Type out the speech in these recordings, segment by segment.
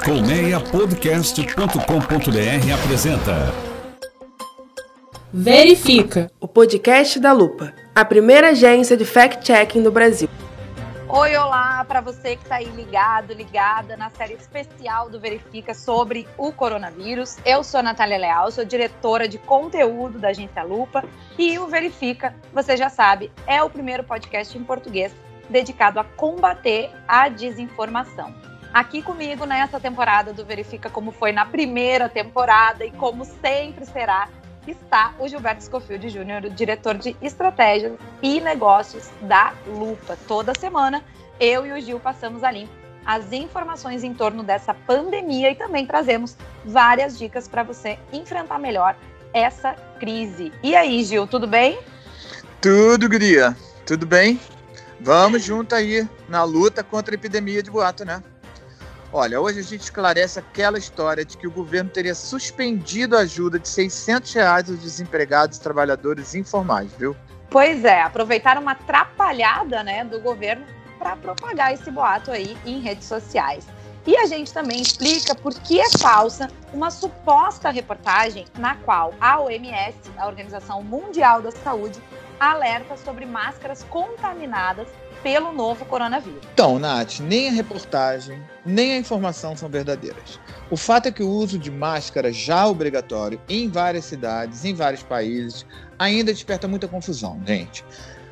Colmeiapodcast.com.br apresenta Verifica, o podcast da Lupa, a primeira agência de fact-checking do Brasil. Oi, olá, para você que está aí ligada na série especial do Verifica sobre o coronavírus. Eu sou a Natália Leal, sou diretora de conteúdo da agência Lupa e o Verifica, você já sabe, é o primeiro podcast em português dedicado a combater a desinformação. Aqui comigo nessa temporada do Verifica, como foi na primeira temporada e como sempre será, está o Gilberto Scofield Júnior, diretor de estratégias e negócios da Lupa. Toda semana, eu e o Gil passamos a limpo as informações em torno dessa pandemia e também trazemos várias dicas para você enfrentar melhor essa crise. E aí, Gil, tudo bem? Tudo, guria. Tudo bem? Vamos junto aí na luta contra a epidemia de boato, né? Olha, hoje a gente esclarece aquela história de que o governo teria suspendido a ajuda de R$600 aos desempregados e trabalhadores informais, viu? Pois é, aproveitaram uma atrapalhada, né, do governo para propagar esse boato aí em redes sociais. E a gente também explica por que é falsa uma suposta reportagem na qual a OMS, a Organização Mundial da Saúde, alerta sobre máscaras contaminadas pelo novo coronavírus. Então, Nath, nem a reportagem, nem a informação são verdadeiras. O fato é que o uso de máscara já obrigatório em várias cidades, em vários países, ainda desperta muita confusão, gente.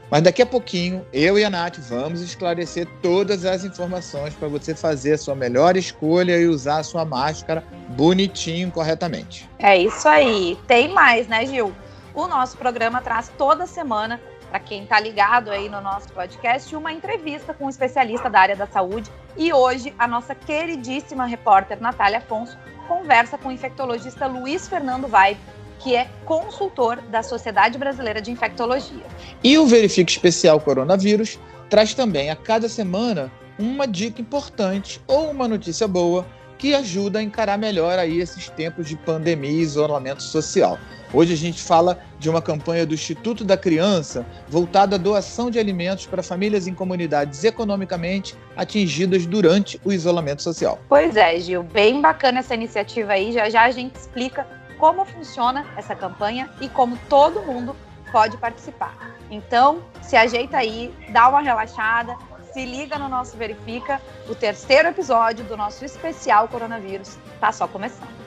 Mas daqui a pouquinho, eu e a Nath vamos esclarecer todas as informações para você fazer a sua melhor escolha e usar a sua máscara bonitinho, corretamente. É isso aí. Tem mais, né, Gil? O nosso programa traz toda semana, para quem está ligado aí no nosso podcast, uma entrevista com um especialista da área da saúde. E hoje, a nossa queridíssima repórter Natália Afonso conversa com o infectologista Luiz Fernando Weib, que é consultor da Sociedade Brasileira de Infectologia. E o Verifica Especial Coronavírus traz também a cada semana uma dica importante ou uma notícia boa que ajuda a encarar melhor aí esses tempos de pandemia e isolamento social. Hoje a gente fala de uma campanha do Instituto da Criança voltada à doação de alimentos para famílias em comunidades economicamente atingidas durante o isolamento social. Pois é, Gil, bem bacana essa iniciativa aí. Já a gente explica como funciona essa campanha e como todo mundo pode participar. Então, se ajeita aí, dá uma relaxada, se liga no nosso Verifica. O terceiro episódio do nosso especial coronavírus tá só começando.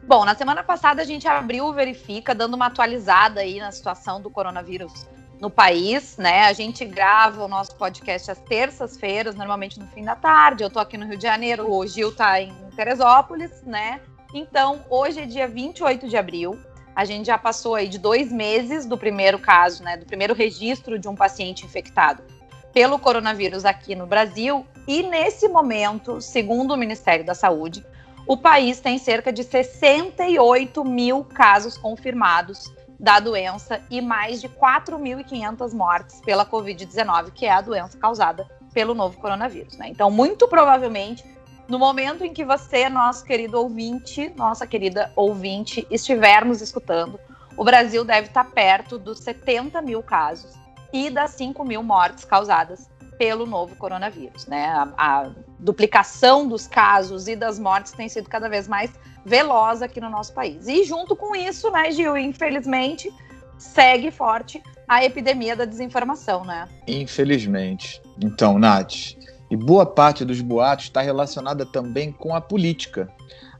Bom, na semana passada a gente abriu o Verifica, dando uma atualizada aí na situação do coronavírus no país, né? A gente grava o nosso podcast às terças-feiras, normalmente no fim da tarde. Eu tô aqui no Rio de Janeiro, o Gil tá em Teresópolis, né? Então, hoje é dia 28 de abril. A gente já passou aí de 2 meses do primeiro caso, né? Do primeiro registro de um paciente infectado pelo coronavírus aqui no Brasil. E nesse momento, segundo o Ministério da Saúde, o país tem cerca de 68 mil casos confirmados da doença e mais de 4.500 mortes pela Covid-19, que é a doença causada pelo novo coronavírus, né? Então, muito provavelmente, no momento em que você, nosso querido ouvinte, nossa querida ouvinte, estiver nos escutando, o Brasil deve estar perto dos 70 mil casos e das 5 mil mortes causadas pelo novo coronavírus, né? A duplicação dos casos e das mortes tem sido cada vez mais veloz aqui no nosso país. E junto com isso, né, Gil, infelizmente, segue forte a epidemia da desinformação, né? Infelizmente. Então, Nath, e boa parte dos boatos está relacionada também com a política.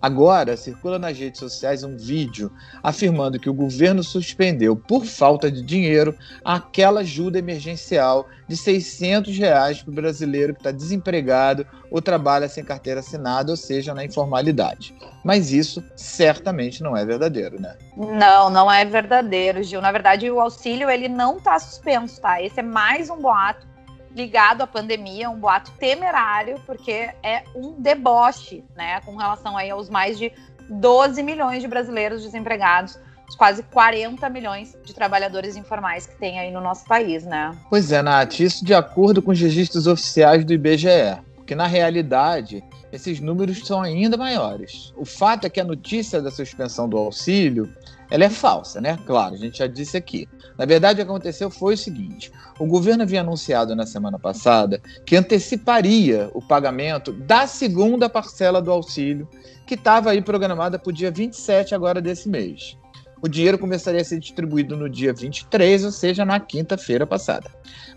Agora, circula nas redes sociais um vídeo afirmando que o governo suspendeu, por falta de dinheiro, aquela ajuda emergencial de R$600 para o brasileiro que está desempregado ou trabalha sem carteira assinada, ou seja, na informalidade. Mas isso certamente não é verdadeiro, né? Não é verdadeiro, Gil. Na verdade, o auxílio ele não está suspenso, tá? Esse é mais um boato ligado à pandemia, um boato temerário, porque é um deboche, né, com relação aí aos mais de 12 milhões de brasileiros desempregados, os quase 40 milhões de trabalhadores informais que tem aí no nosso país, né? Pois é, Nath, isso de acordo com os registros oficiais do IBGE, porque na realidade esses números são ainda maiores. O fato é que a notícia da suspensão do auxílio, ela é falsa, né? Claro, a gente já disse aqui. Na verdade, o que aconteceu foi o seguinte: o governo havia anunciado na semana passada que anteciparia o pagamento da segunda parcela do auxílio, que estava aí programada para o dia 27 agora desse mês. O dinheiro começaria a ser distribuído no dia 23, ou seja, na quinta-feira passada.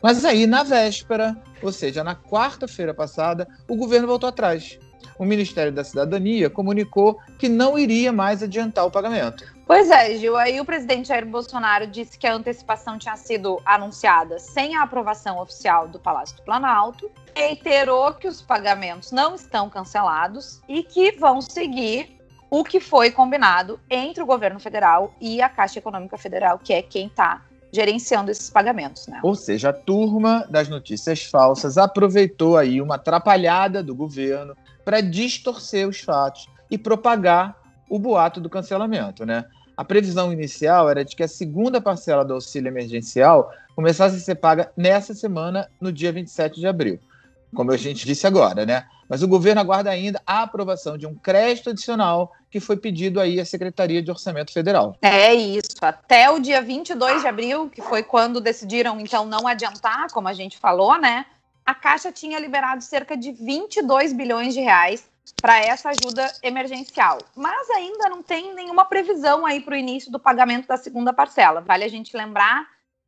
Mas aí, na véspera, ou seja, na quarta-feira passada, o governo voltou atrás. O Ministério da Cidadania comunicou que não iria mais adiantar o pagamento. Pois é, Gil, aí o presidente Jair Bolsonaro disse que a antecipação tinha sido anunciada sem a aprovação oficial do Palácio do Planalto, reiterou que os pagamentos não estão cancelados e que vão seguir o que foi combinado entre o governo federal e a Caixa Econômica Federal, que é quem está gerenciando esses pagamentos, né? Ou seja, a turma das notícias falsas aproveitou aí uma atrapalhada do governo para distorcer os fatos e propagar o boato do cancelamento, né? A previsão inicial era de que a segunda parcela do auxílio emergencial começasse a ser paga nessa semana, no dia 27 de abril, como a gente disse agora, né? Mas o governo aguarda ainda a aprovação de um crédito adicional que foi pedido aí à Secretaria de Orçamento Federal. É isso, até o dia 22 de abril, que foi quando decidiram, então, não adiantar, como a gente falou, né? A Caixa tinha liberado cerca de 22 bilhões de reais para essa ajuda emergencial. Mas ainda não tem nenhuma previsão aí para o início do pagamento da segunda parcela. Vale a gente lembrar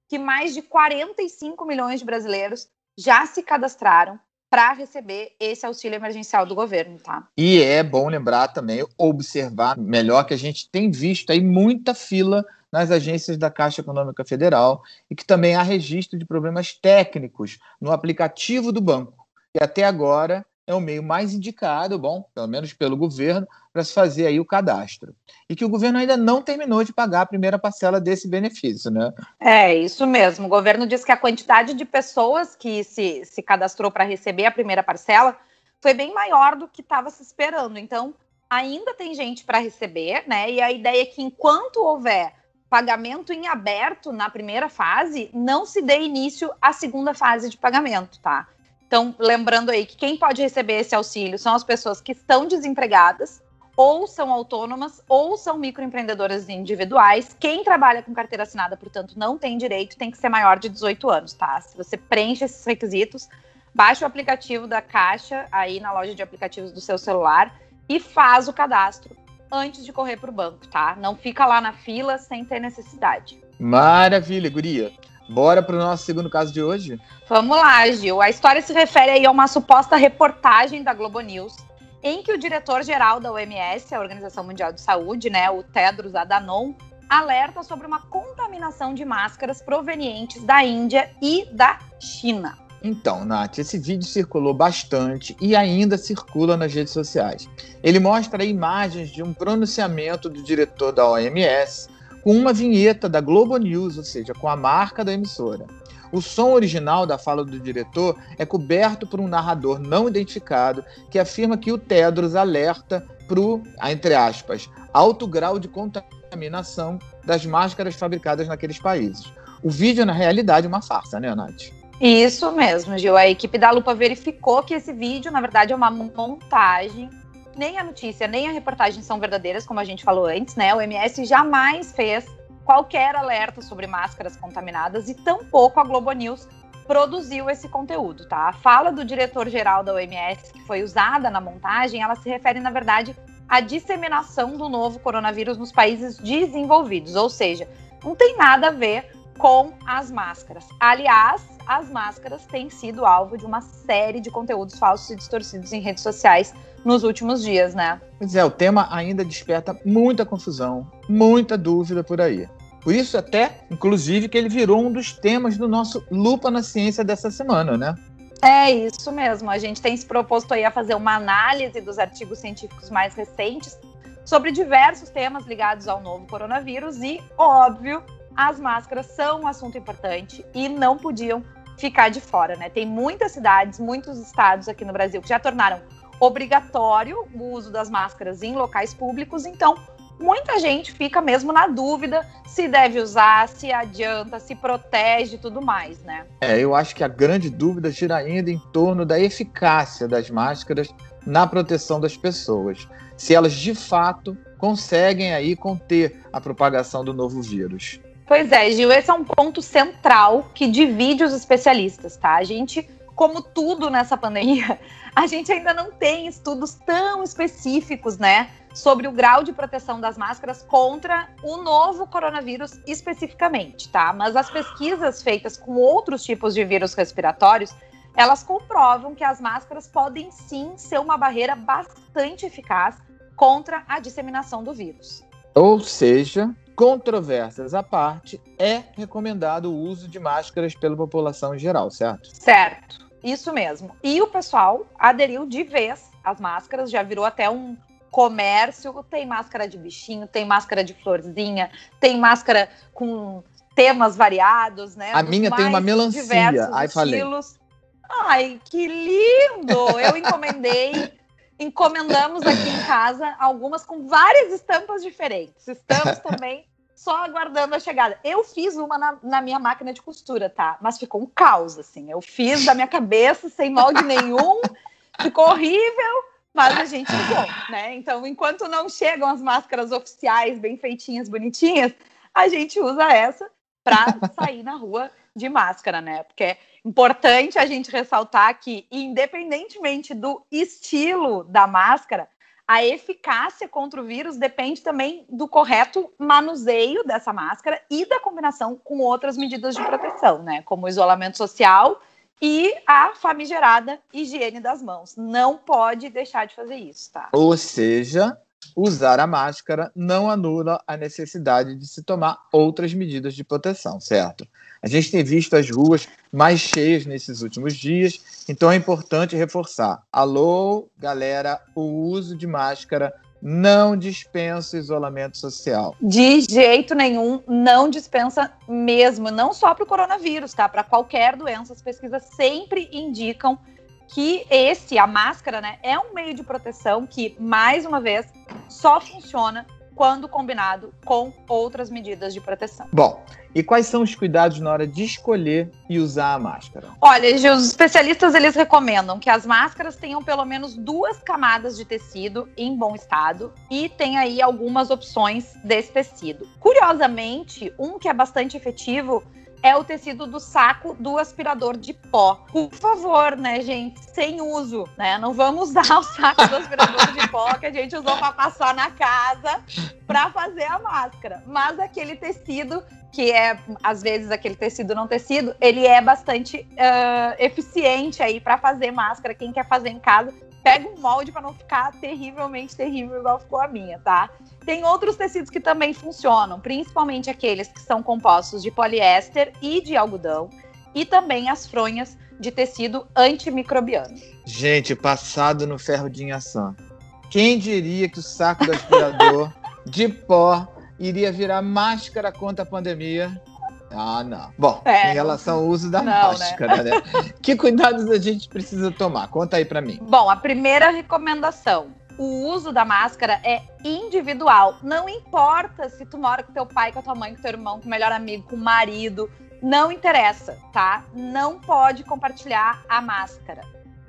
que mais de 45 milhões de brasileiros já se cadastraram para receber esse auxílio emergencial do governo, tá? E é bom lembrar também, observar melhor, que a gente tem visto aí muita fila nas agências da Caixa Econômica Federal e que também há registro de problemas técnicos no aplicativo do banco, que até agora é o meio mais indicado, bom, pelo menos pelo governo, para se fazer aí o cadastro. E que o governo ainda não terminou de pagar a primeira parcela desse benefício, né? É, isso mesmo. O governo diz que a quantidade de pessoas que se cadastrou para receber a primeira parcela foi bem maior do que estava se esperando. Então, ainda tem gente para receber, né? E a ideia é que enquanto houver pagamento em aberto na primeira fase, não se dê início à segunda fase de pagamento, tá? Então, lembrando aí que quem pode receber esse auxílio são as pessoas que estão desempregadas, ou são autônomas, ou são microempreendedoras individuais. Quem trabalha com carteira assinada, portanto, não tem direito, tem que ser maior de 18 anos, tá? Se você preenche esses requisitos, baixa o aplicativo da Caixa, aí na loja de aplicativos do seu celular, e faz o cadastro antes de correr para o banco, tá? Não fica lá na fila sem ter necessidade. Maravilha, guria. Bora para o nosso segundo caso de hoje? Vamos lá, Gil. A história se refere aí a uma suposta reportagem da Globo News, em que o diretor-geral da OMS, a Organização Mundial de Saúde, né, o Tedros Adhanom, alerta sobre uma contaminação de máscaras provenientes da Índia e da China. Então, Nath, esse vídeo circulou bastante e ainda circula nas redes sociais. Ele mostra imagens de um pronunciamento do diretor da OMS com uma vinheta da Globo News, ou seja, com a marca da emissora. O som original da fala do diretor é coberto por um narrador não identificado que afirma que o Tedros alerta para o, entre aspas, alto grau de contaminação das máscaras fabricadas naqueles países. O vídeo, na realidade, é uma farsa, né, Nath? Isso mesmo, Gil. A equipe da Lupa verificou que esse vídeo, na verdade, é uma montagem. Nem a notícia, nem a reportagem são verdadeiras, como a gente falou antes, né? O OMS jamais fez qualquer alerta sobre máscaras contaminadas e tampouco a Globo News produziu esse conteúdo, tá? A fala do diretor-geral da OMS, que foi usada na montagem, ela se refere, na verdade, à disseminação do novo coronavírus nos países desenvolvidos, ou seja, não tem nada a ver com as máscaras. Aliás, as máscaras têm sido alvo de uma série de conteúdos falsos e distorcidos em redes sociais nos últimos dias, né? Pois é, o tema ainda desperta muita confusão, muita dúvida por aí. Por isso até, inclusive, que ele virou um dos temas do nosso Lupa na Ciência dessa semana, né? É isso mesmo. A gente tem se proposto aí a fazer uma análise dos artigos científicos mais recentes sobre diversos temas ligados ao novo coronavírus e, óbvio, as máscaras são um assunto importante e não podiam ficar de fora, né? Tem muitas cidades, muitos estados aqui no Brasil que já tornaram obrigatório o uso das máscaras em locais públicos, então muita gente fica mesmo na dúvida se deve usar, se adianta, se protege e tudo mais, né? Eu acho que a grande dúvida gira ainda em torno da eficácia das máscaras na proteção das pessoas. Se elas, de fato, conseguem aí conter a propagação do novo vírus. Pois é, Gil, esse é um ponto central que divide os especialistas, tá? A gente, como tudo nessa pandemia, a gente ainda não tem estudos tão específicos, né, sobre o grau de proteção das máscaras contra o novo coronavírus especificamente, tá? Mas as pesquisas feitas com outros tipos de vírus respiratórios, elas comprovam que as máscaras podem sim ser uma barreira bastante eficaz contra a disseminação do vírus. Ou seja, controvérsias à parte, é recomendado o uso de máscaras pela população em geral, certo? Certo, isso mesmo. E o pessoal aderiu de vez às máscaras, já virou até um comércio. Tem máscara de bichinho, tem máscara de florzinha, tem máscara com temas variados, né? A minha tem uma melancia. Ai, falei. Ai, que lindo! Eu encomendamos aqui em casa algumas com várias estampas diferentes. Estamos também só aguardando a chegada. Eu fiz uma na minha máquina de costura, tá? Mas ficou um caos, assim. Eu fiz da minha cabeça, sem molde nenhum. Ficou horrível, mas a gente ficou, né? Então, enquanto não chegam as máscaras oficiais, bem feitinhas, bonitinhas, a gente usa essa para sair na rua de máscara, né? Porque é importante a gente ressaltar que, independentemente do estilo da máscara, a eficácia contra o vírus depende também do correto manuseio dessa máscara e da combinação com outras medidas de proteção, né? Como o isolamento social e a famigerada higiene das mãos. Não pode deixar de fazer isso, tá? Ou seja, usar a máscara não anula a necessidade de se tomar outras medidas de proteção, certo? A gente tem visto as ruas mais cheias nesses últimos dias, então é importante reforçar. Alô, galera, o uso de máscara não dispensa o isolamento social. De jeito nenhum, não dispensa mesmo, não só para o coronavírus, tá? Para qualquer doença, as pesquisas sempre indicam que a máscara, né, é um meio de proteção que, mais uma vez, só funciona quando combinado com outras medidas de proteção. Bom, e quais são os cuidados na hora de escolher e usar a máscara? Olha, os especialistas, eles recomendam que as máscaras tenham pelo menos 2 camadas de tecido em bom estado e tem aí algumas opções desse tecido. Curiosamente, um que é bastante efetivo é o tecido do saco do aspirador de pó. Por favor, né, gente, sem uso, né? Não vamos usar o saco do aspirador de pó que a gente usou para passar na casa para fazer a máscara. Mas aquele tecido, que é, às vezes, aquele tecido não tecido, ele é bastante eficiente aí para fazer máscara. Quem quer fazer em casa, pega um molde para não ficar terrivelmente terrível igual ficou a minha, tá? Tem outros tecidos que também funcionam, principalmente aqueles que são compostos de poliéster e de algodão, e também as fronhas de tecido antimicrobiano. Gente, passado no ferro de Inhaçã. Quem diria que o saco do aspirador de pó iria virar máscara contra a pandemia? Ah, não. Bom, em relação ao uso da máscara, né? Que cuidados a gente precisa tomar? Conta aí pra mim. Bom, a primeira recomendação: o uso da máscara é individual. Não importa se tu mora com teu pai, com a tua mãe, com teu irmão, com o melhor amigo, com o marido. Não interessa, tá? Não pode compartilhar a máscara.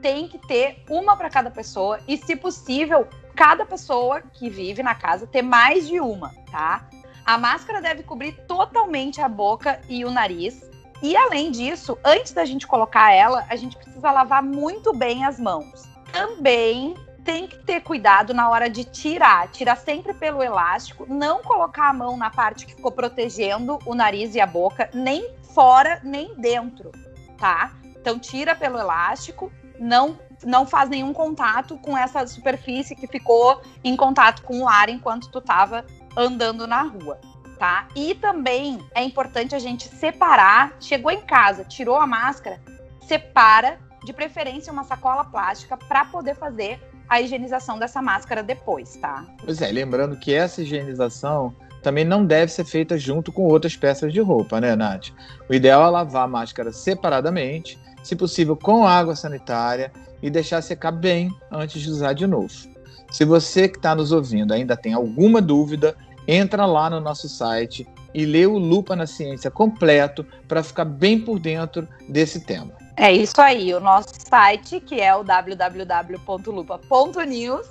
Tem que ter uma para cada pessoa e, se possível, cada pessoa que vive na casa ter mais de uma, tá? A máscara deve cobrir totalmente a boca e o nariz. E, além disso, antes da gente colocar ela, a gente precisa lavar muito bem as mãos. Também tem que ter cuidado na hora de tirar. Tirar sempre pelo elástico. Não colocar a mão na parte que ficou protegendo o nariz e a boca. Nem fora, nem dentro, tá? Então, tira pelo elástico. Não faz nenhum contato com essa superfície que ficou em contato com o ar enquanto tu tava andando na rua, tá? E também é importante a gente separar. Chegou em casa, tirou a máscara, separa, de preferência uma sacola plástica, para poder fazer a higienização dessa máscara depois, tá? Pois é, lembrando que essa higienização também não deve ser feita junto com outras peças de roupa, né, Nath? O ideal é lavar a máscara separadamente, se possível com água sanitária, e deixar secar bem antes de usar de novo. Se você que está nos ouvindo ainda tem alguma dúvida, entra lá no nosso site e lê o Lupa na Ciência completo para ficar bem por dentro desse tema. É isso aí, o nosso site, que é o www.lupa.news,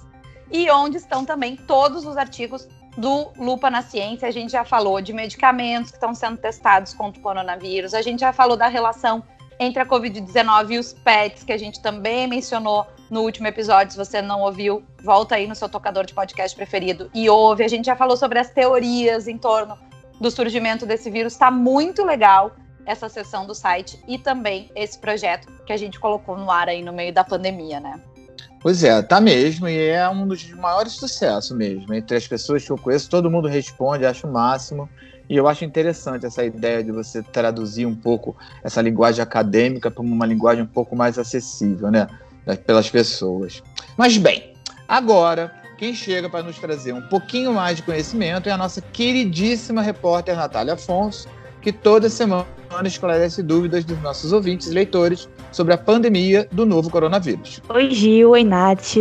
e onde estão também todos os artigos do Lupa na Ciência. A gente já falou de medicamentos que estão sendo testados contra o coronavírus, a gente já falou da relação entre a Covid-19 e os pets, que a gente também mencionou no último episódio. Se você não ouviu, volta aí no seu tocador de podcast preferido e ouve. A gente já falou sobre as teorias em torno do surgimento desse vírus. Está muito legal essa seção do site e também esse projeto que a gente colocou no ar aí no meio da pandemia, né? Pois é, tá mesmo, e é um dos maiores sucessos mesmo. Entre as pessoas que eu conheço, todo mundo responde, acho o máximo. E eu acho interessante essa ideia de você traduzir um pouco essa linguagem acadêmica para uma linguagem um pouco mais acessível, né, pelas pessoas. Mas bem, agora quem chega para nos trazer um pouquinho mais de conhecimento é a nossa queridíssima repórter Natália Afonso, que toda semana esclarece dúvidas dos nossos ouvintes e leitores sobre a pandemia do novo coronavírus. Oi Gil, oi Nath.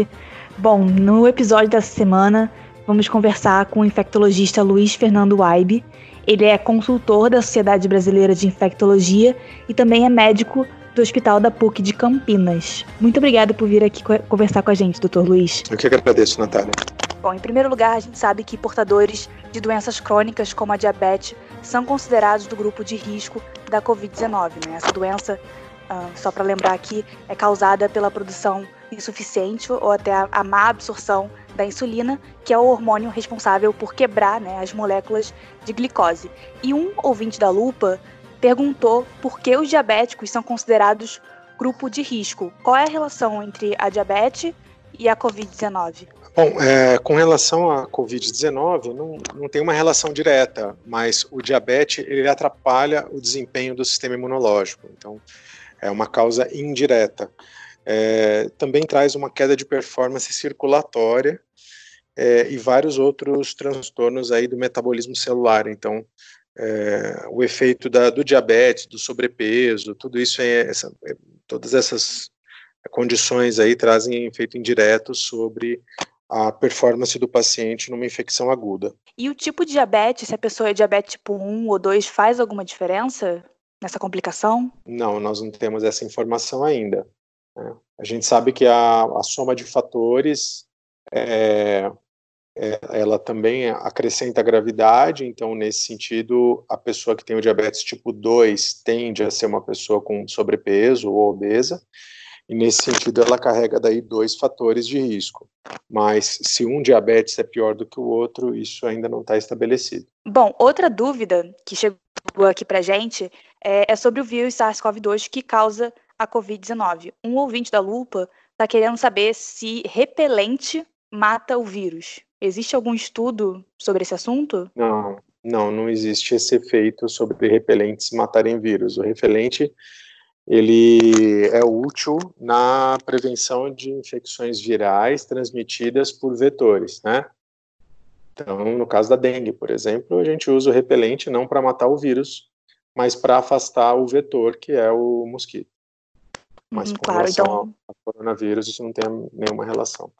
Bom, no episódio dessa semana vamos conversar com o infectologista Luiz Fernando Waibe. Ele é consultor da Sociedade Brasileira de Infectologia e também é médico do Hospital da PUC de Campinas. Muito obrigada por vir aqui conversar com a gente, Dr. Luiz. Eu que agradeço, Natália. Bom, em primeiro lugar, a gente sabe que portadores de doenças crônicas como a diabetes são considerados do grupo de risco da Covid-19, né? Essa doença, só para lembrar aqui, é causada pela produção insuficiente ou até a má absorção da insulina, que é o hormônio responsável por quebrar, né, as moléculas de glicose. E um ouvinte da Lupa perguntou por que os diabéticos são considerados grupo de risco. Qual é a relação entre a diabetes e a Covid-19? Bom, com relação à Covid-19, não tem uma relação direta, mas o diabetes ele atrapalha o desempenho do sistema imunológico, então é uma causa indireta. Também traz uma queda de performance circulatória e vários outros transtornos aí do metabolismo celular. Então, o efeito do diabetes, do sobrepeso, tudo isso, todas essas condições aí trazem efeito indireto sobre a performance do paciente numa infecção aguda. E o tipo de diabetes, se a pessoa é diabetes tipo 1 ou 2, faz alguma diferença nessa complicação? Não, nós não temos essa informação ainda. A gente sabe que a soma de fatores, ela também acrescenta gravidade, então nesse sentido, a pessoa que tem o diabetes tipo 2 tende a ser uma pessoa com sobrepeso ou obesa, e nesse sentido ela carrega daí 2 fatores de risco. Mas se um diabetes é pior do que o outro, isso ainda não está estabelecido. Bom, outra dúvida que chegou aqui pra gente é sobre o vírus SARS-CoV-2 que causa a Covid-19. Um ouvinte da Lupa está querendo saber se repelente mata o vírus. Existe algum estudo sobre esse assunto? Não existe esse efeito sobre repelentes matarem vírus. O repelente ele é útil na prevenção de infecções virais transmitidas por vetores, né? Então, no caso da dengue, por exemplo, a gente usa o repelente não para matar o vírus, mas para afastar o vetor, que é o mosquito. Mas com relação ao coronavírus, isso não tem nenhuma relação.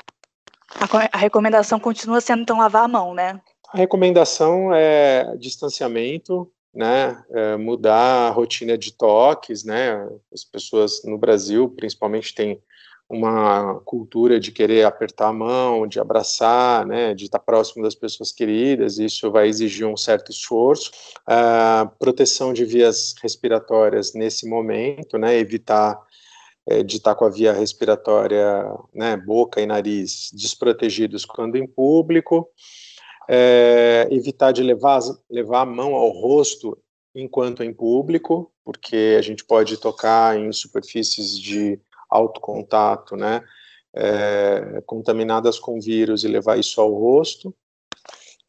A recomendação continua sendo, então, lavar a mão, né? A recomendação é distanciamento, né, mudar a rotina de toques, né, as pessoas no Brasil, principalmente, têm uma cultura de querer apertar a mão, de abraçar, né, de estar próximo das pessoas queridas, isso vai exigir um certo esforço. Proteção de vias respiratórias nesse momento, né, evitar de estar com a via respiratória, né, boca e nariz desprotegidos quando em público, evitar de levar a mão ao rosto enquanto em público, porque a gente pode tocar em superfícies de alto contato, né, contaminadas com vírus e levar isso ao rosto,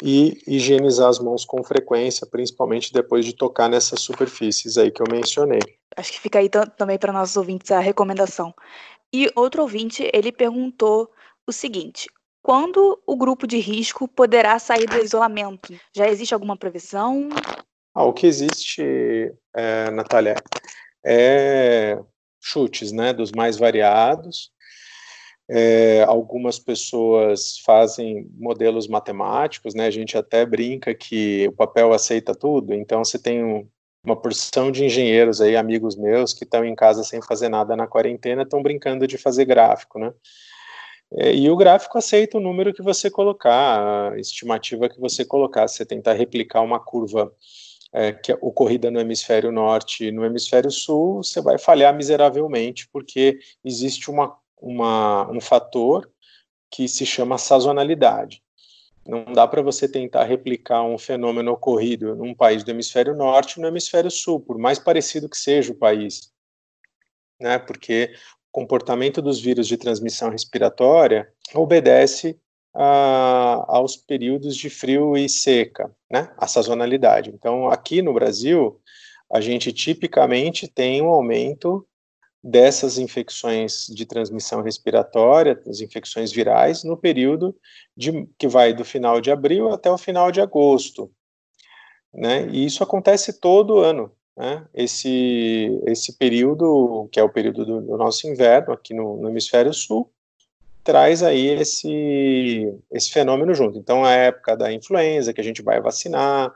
e higienizar as mãos com frequência, principalmente depois de tocar nessas superfícies aí que eu mencionei. Acho que fica aí também para nossos ouvintes a recomendação. E outro ouvinte, ele perguntou o seguinte: quando o grupo de risco poderá sair do isolamento? Já existe alguma previsão? O que existe, Natália, é chutes, né, dos mais variados. Algumas pessoas fazem modelos matemáticos, né? A gente até brinca que o papel aceita tudo, então você tem uma porção de engenheiros aí, amigos meus, que estão em casa sem fazer nada na quarentena, estão brincando de fazer gráfico, né? E o gráfico aceita o número que você colocar, a estimativa que você colocar. Se você tentar replicar uma curva que é ocorrida no hemisfério norte e no hemisfério sul, você vai falhar miseravelmente, porque existe um fator que se chama sazonalidade. Não dá para você tentar replicar um fenômeno ocorrido num país do hemisfério norte no hemisfério sul, por mais parecido que seja o país, né? Porque o comportamento dos vírus de transmissão respiratória obedece aos períodos de frio e seca, né? A sazonalidade. Então, aqui no Brasil, a gente tipicamente tem um aumento dessas infecções de transmissão respiratória, as infecções virais, no período que vai do final de abril até o final de agosto, né? E isso acontece todo ano, né? Esse período, que é o período do nosso inverno, aqui no hemisfério sul, traz aí esse fenômeno junto. Então, é a época da influenza, que a gente vai vacinar,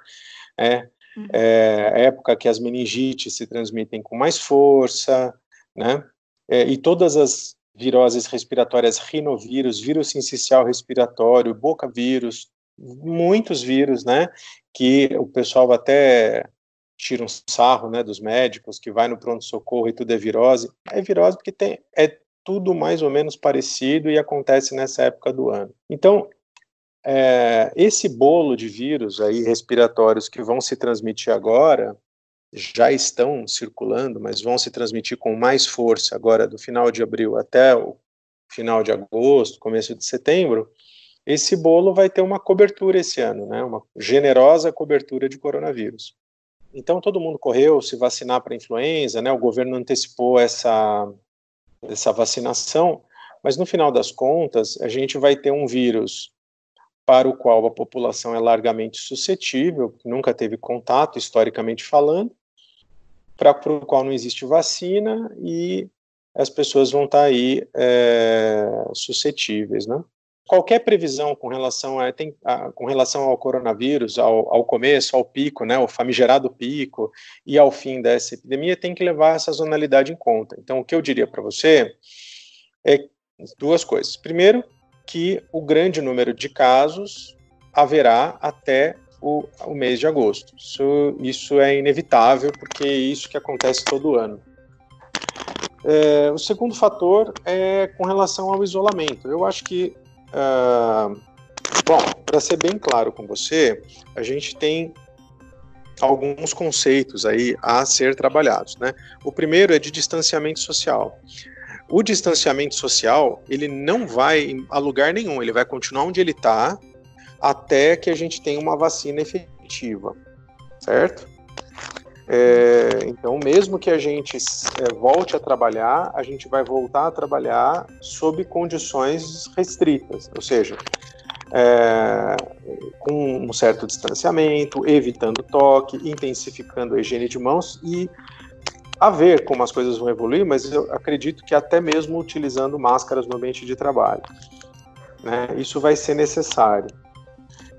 é a época que as meningites se transmitem com mais força, né? E todas as viroses respiratórias, rinovírus, vírus sincicial respiratório, bocavírus, muitos vírus, né? Que o pessoal até tira um sarro, né, dos médicos, que vai no pronto-socorro e tudo é virose. É virose porque é tudo mais ou menos parecido e acontece nessa época do ano. Então, esse bolo de vírus aí respiratórios que vão se transmitir agora, já estão circulando, mas vão se transmitir com mais força agora do final de abril até o final de agosto, começo de setembro. Esse bolo vai ter uma cobertura esse ano, né? Uma generosa cobertura de coronavírus. Então todo mundo correu se vacinar para a influenza, né? O governo antecipou essa vacinação, mas no final das contas a gente vai ter um vírus para o qual a população é largamente suscetível, nunca teve contato, historicamente falando, para o qual não existe vacina e as pessoas vão estar aí suscetíveis, né? Qualquer previsão com relação ao coronavírus, ao começo, ao pico, né, o famigerado pico, e ao fim dessa epidemia, tem que levar essa sazonalidade em conta. Então, o que eu diria para você é duas coisas. Primeiro, que o grande número de casos haverá até o mês de agosto. Isso é inevitável, porque é isso que acontece todo ano. O segundo fator é com relação ao isolamento. Eu acho que, para ser bem claro com você, a gente tem alguns conceitos aí a ser trabalhados, né? O primeiro é de distanciamento social. O distanciamento social, ele não vai a lugar nenhum, ele vai continuar onde ele está, até que a gente tenha uma vacina efetiva, certo? Então, mesmo que a gente volte a trabalhar, a gente vai voltar a trabalhar sob condições restritas, ou seja, com um certo distanciamento, evitando toque, intensificando a higiene de mãos e a ver como as coisas vão evoluir, mas eu acredito que até mesmo utilizando máscaras no ambiente de trabalho, né? Isso vai ser necessário.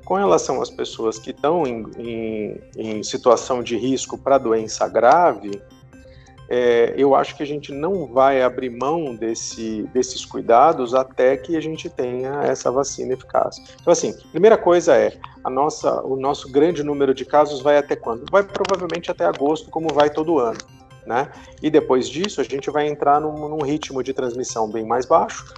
Com relação às pessoas que estão em situação de risco para doença grave, eu acho que a gente não vai abrir mão desses cuidados até que a gente tenha essa vacina eficaz. Então, assim, primeira coisa o nosso grande número de casos vai até quando? Vai provavelmente até agosto, como vai todo ano, né? E depois disso, a gente vai entrar num ritmo de transmissão bem mais baixo,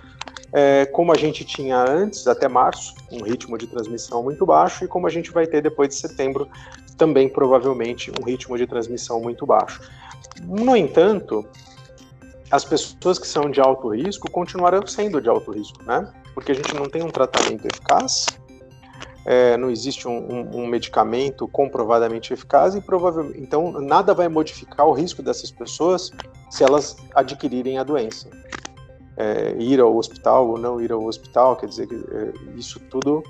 como a gente tinha antes, até março, um ritmo de transmissão muito baixo, e como a gente vai ter depois de setembro, também provavelmente um ritmo de transmissão muito baixo. No entanto, as pessoas que são de alto risco continuarão sendo de alto risco, né? Porque a gente não tem um tratamento eficaz, não existe um medicamento comprovadamente eficaz, e provavelmente, então, nada vai modificar o risco dessas pessoas se elas adquirirem a doença. Ir ao hospital ou não ir ao hospital, quer dizer que isso tudo,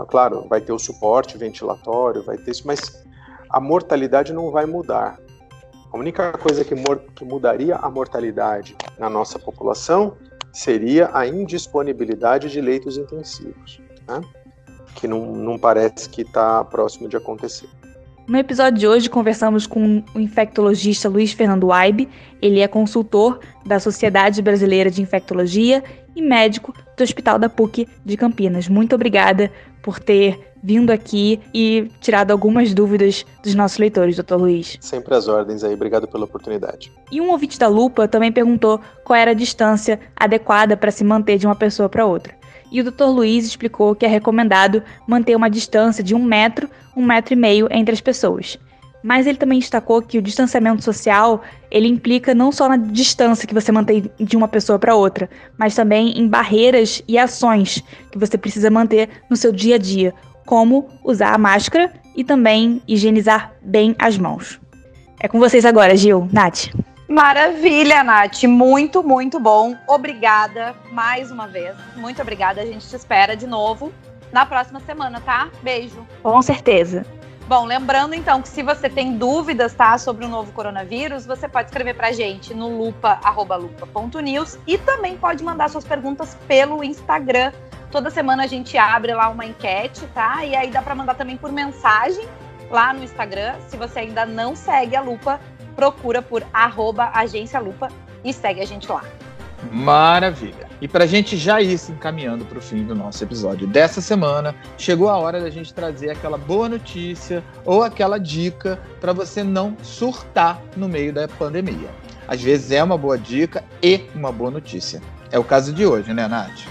claro, vai ter o suporte ventilatório, vai ter isso, mas a mortalidade não vai mudar. A única coisa que mudaria a mortalidade na nossa população seria a indisponibilidade de leitos intensivos, né? Que não parece que está próximo de acontecer. No episódio de hoje, conversamos com o infectologista Luiz Fernando Waibe. Ele é consultor da Sociedade Brasileira de Infectologia e médico do Hospital da PUC de Campinas. Muito obrigada por ter vindo aqui e tirado algumas dúvidas dos nossos leitores, Dr. Luiz. Sempre às ordens aí, obrigado pela oportunidade. E um ouvinte da Lupa também perguntou qual era a distância adequada para se manter de uma pessoa para outra. E o Dr. Luiz explicou que é recomendado manter uma distância de 1 metro, 1,5 metro entre as pessoas. Mas ele também destacou que o distanciamento social, ele implica não só na distância que você mantém de uma pessoa para outra, mas também em barreiras e ações que você precisa manter no seu dia a dia, como usar a máscara e também higienizar bem as mãos. É com vocês agora, Gil. Nath. Maravilha, Nath. Muito, muito bom. Obrigada mais uma vez. Muito obrigada. A gente te espera de novo na próxima semana, tá? Beijo. Com certeza. Bom, lembrando então que se você tem dúvidas, tá, sobre o novo coronavírus, você pode escrever pra gente no lupa@lupa.news e também pode mandar suas perguntas pelo Instagram. Toda semana a gente abre lá uma enquete, tá? E aí dá pra mandar também por mensagem lá no Instagram. Se você ainda não segue a Lupa, procura por @agência-lupa e segue a gente lá. Maravilha! E para a gente já ir se encaminhando para o fim do nosso episódio dessa semana, chegou a hora da gente trazer aquela boa notícia ou aquela dica para você não surtar no meio da pandemia. Às vezes é uma boa dica e uma boa notícia. É o caso de hoje, né, Nath?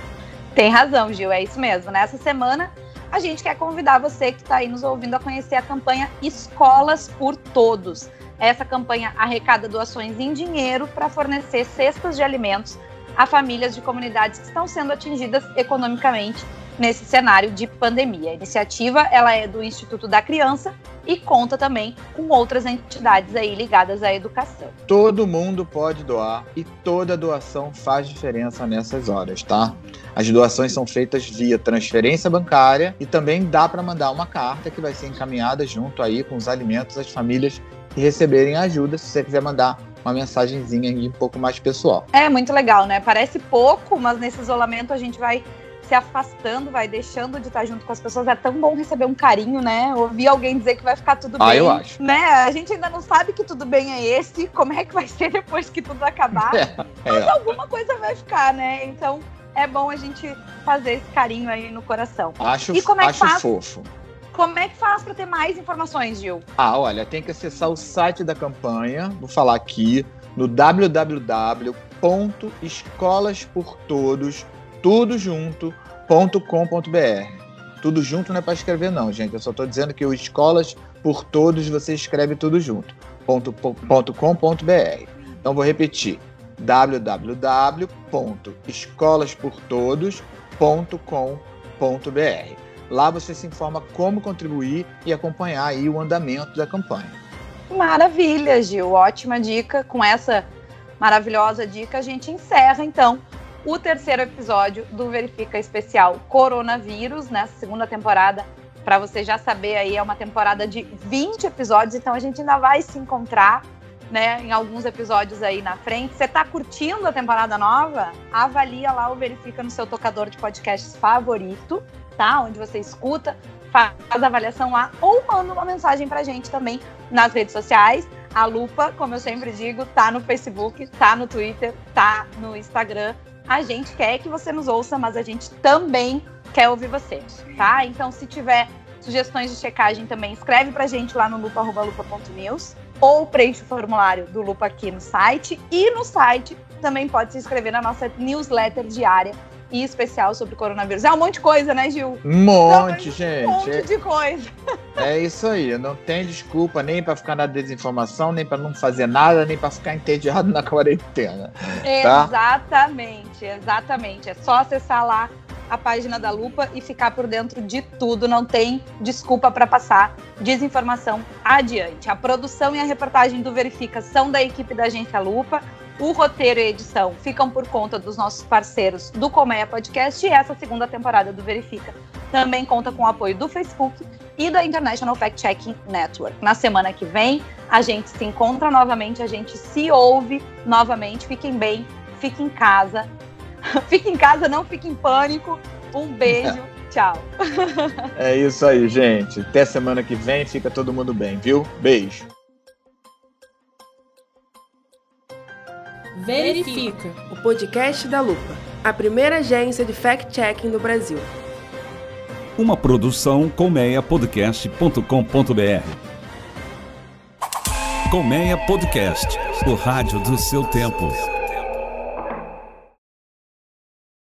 Tem razão, Gil, é isso mesmo. Nessa semana, a gente quer convidar você que está aí nos ouvindo a conhecer a campanha Escolas por Todos. Essa campanha arrecada doações em dinheiro para fornecer cestas de alimentos a famílias de comunidades que estão sendo atingidas economicamente nesse cenário de pandemia. A iniciativa ela é do Instituto da Criança e conta também com outras entidades aí ligadas à educação. Todo mundo pode doar e toda doação faz diferença nessas horas, tá? As doações são feitas via transferência bancária e também dá para mandar uma carta que vai ser encaminhada junto aí com os alimentos às famílias que receberem ajuda, se você quiser mandar uma mensagenzinha aí um pouco mais pessoal. É muito legal, né? Parece pouco, mas nesse isolamento a gente vai se afastando, vai deixando de estar junto com as pessoas. É tão bom receber um carinho, né? Ouvir alguém dizer que vai ficar tudo bem. Eu acho. Né? A gente ainda não sabe que tudo bem é esse, como é que vai ser depois que tudo acabar. Mas alguma coisa vai ficar, né? Então é bom a gente fazer esse carinho aí no coração. Acho fofo. Como é que faz para ter mais informações, Gil? Olha, tem que acessar o site da campanha, vou falar aqui, no www.escolasportodos.com.br. Tudo junto não é para escrever não, gente, eu só estou dizendo que o Escolas por Todos você escreve tudo junto, .com.br. Então vou repetir, www.escolasportodos.com.br. Lá você se informa como contribuir e acompanhar aí o andamento da campanha. Maravilha, Gil. Ótima dica. Com essa maravilhosa dica, a gente encerra, então, o 3º episódio do Verifica Especial Coronavírus, nessa segunda temporada. Para você já saber, aí é uma temporada de 20 episódios, então a gente ainda vai se encontrar, né, em alguns episódios aí na frente. Você tá curtindo a temporada nova? Avalia lá o Verifica no seu tocador de podcasts favorito, tá? Onde você escuta, faz a avaliação lá ou manda uma mensagem pra gente também nas redes sociais. A Lupa, como eu sempre digo, tá no Facebook, tá no Twitter, tá no Instagram. A gente quer que você nos ouça, mas a gente também quer ouvir você, tá? Então, se tiver sugestões de checagem também, escreve pra gente lá no lupa@lupa.news ou preenche o formulário do Lupa aqui no site. E no site também pode se inscrever na nossa newsletter diária e especial sobre coronavírus. É um monte de coisa, né, Gil? Um monte, gente. Um monte de coisa. É isso aí, não tem desculpa nem para ficar na desinformação, nem para não fazer nada, nem para ficar entediado na quarentena. Tá? Exatamente. É só acessar lá a página da Lupa e ficar por dentro de tudo. Não tem desculpa para passar desinformação adiante. A produção e a reportagem do Verifica são da equipe da Agência Lupa. O roteiro e a edição ficam por conta dos nossos parceiros do Colmeia Podcast, e essa segunda temporada do Verifica também conta com o apoio do Facebook e da International Fact Checking Network. Na semana que vem, a gente se encontra novamente, a gente se ouve novamente. Fiquem bem, fiquem em casa. Fique em casa, não fique em pânico. Um beijo, tchau. É isso aí, gente. Até semana que vem, fica todo mundo bem, viu? Beijo. Verifica, o podcast da Lupa, a primeira agência de fact-checking do Brasil. Uma produção colmeiapodcast.com.br. Colmeia Podcast, o rádio do seu tempo.